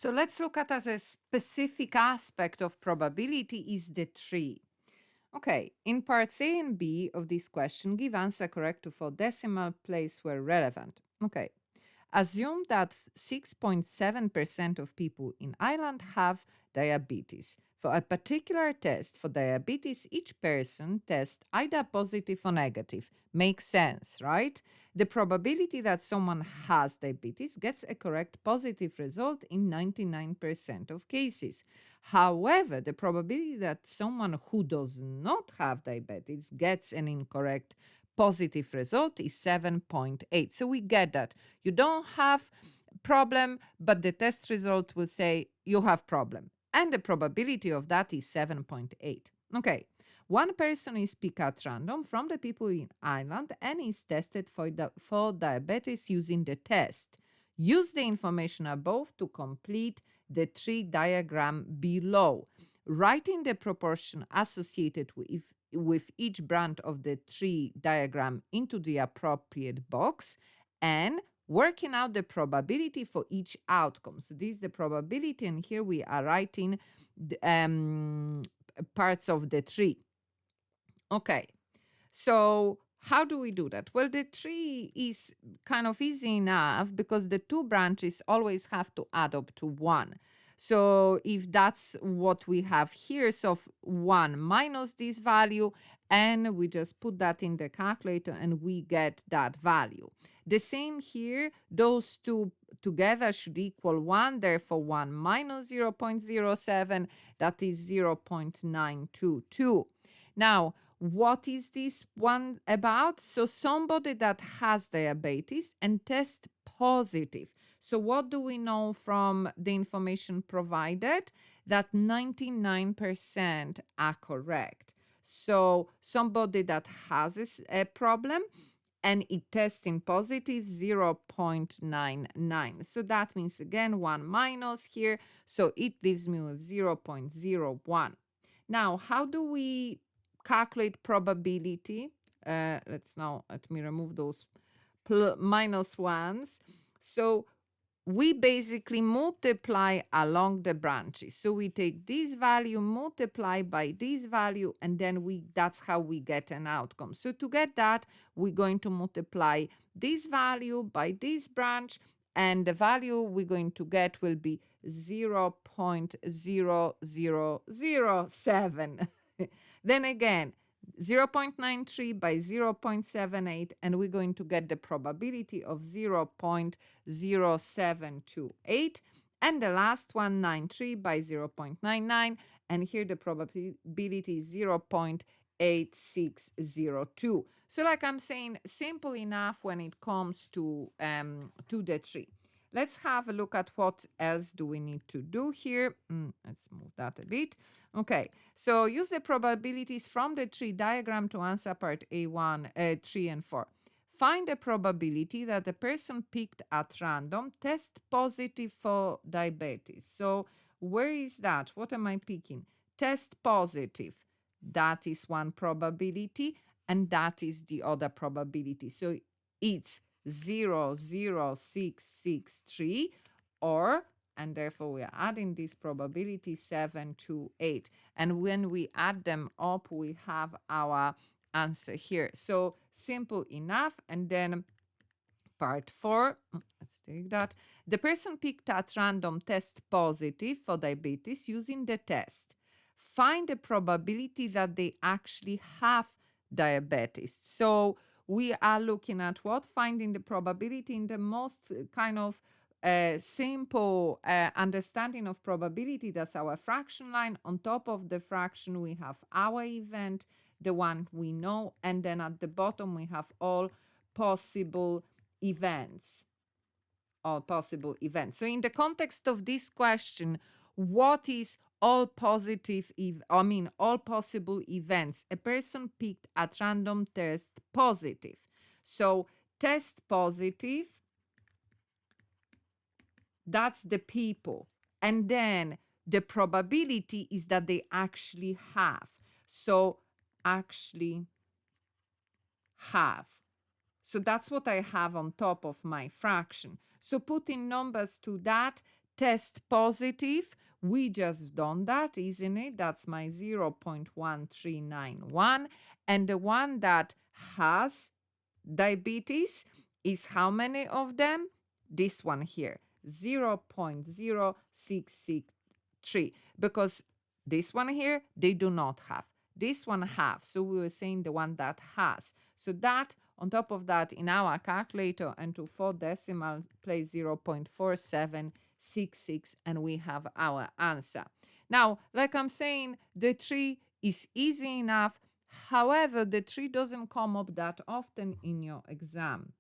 So let's look at as a specific aspect of probability is the tree. Okay, in parts A and B of this question, give answer correct to for decimal place where relevant. Okay, assume that 6.7% of people in Ireland have diabetes. For a particular test for diabetes, each person tests either positive or negative. Makes sense, right? The probability that someone has diabetes gets a correct positive result in 99% of cases. However, the probability that someone who does not have diabetes gets an incorrect positive result is 7.8. So we get that you don't have problem, but the test result will say you have problem. And the probability of that is 7.8. Okay. One person is picked at random from the people in Ireland and is tested for diabetes using the test. Use the information above to complete the tree diagram below. Writing the proportion associated with each branch of the tree diagram into the appropriate box and working out the probability for each outcome. So this is the probability, and here we are writing parts of the tree. Okay, so how do we do that? Well, the tree is kind of easy enough because the two branches always have to add up to 1. So if that's what we have here, so 1 minus this value, and we just put that in the calculator and we get that value. The same here, those two together should equal 1, therefore 1 minus 0.07, that is 0.922. Now, what is this one about? So somebody that has diabetes and test positive. So what do we know from the information provided? That 99% are correct. So somebody that has a problem and it tests in positive 0.99. So that means again 1 minus here. So it leaves me with 0.01. Now, how do we calculate probability? Let me remove those minus ones. So we basically multiply along the branches. So we take this value, multiply by this value, and then that's how we get an outcome. So to get that, we're going to multiply this value by this branch, and the value we're going to get will be 0.0007. Then again, 0.93 by 0.78, and we're going to get the probability of 0.0728. And the last one, 93 by 0.99, and here the probability is 0.8602. So like I'm saying, simple enough when it comes to the tree. Let's have a look at what else do we need to do here. Let's move that a bit. Okay, so use the probabilities from the tree diagram to answer part A1, 3, and 4. Find the probability that the person picked at random test positive for diabetes. So where is that? What am I picking? Test positive. That is one probability, and that is the other probability. So it's 0.0663, and therefore we are adding this probability 7 to 8. And when we add them up, we have our answer here. So simple enough. And then part 4, let's take that. The person picked at random test positive for diabetes using the test. Find the probability that they actually have diabetes. So we are looking at what? Finding the probability in the most kind of simple understanding of probability. That's our fraction line. On top of the fraction, we have our event, the one we know, and then at the bottom, we have all possible events. All possible events. So in the context of this question, what is all positive, all possible events? A person picked at random test positive. So test positive, that's the people. And then the probability is that they actually have. So actually have. So that's what I have on top of my fraction. So putting numbers to that, test positive. We just done that, isn't it? That's my 0.1391. And the one that has diabetes is how many of them? This one here, 0.0663. Because this one here, they do not have. This one have. So we were saying the one that has. So that, on top of that, in our calculator, and to 4 decimal place 0.4766, and we have our answer. Now, like I'm saying, the 3 is easy enough. However, the 3 doesn't come up that often in your exam.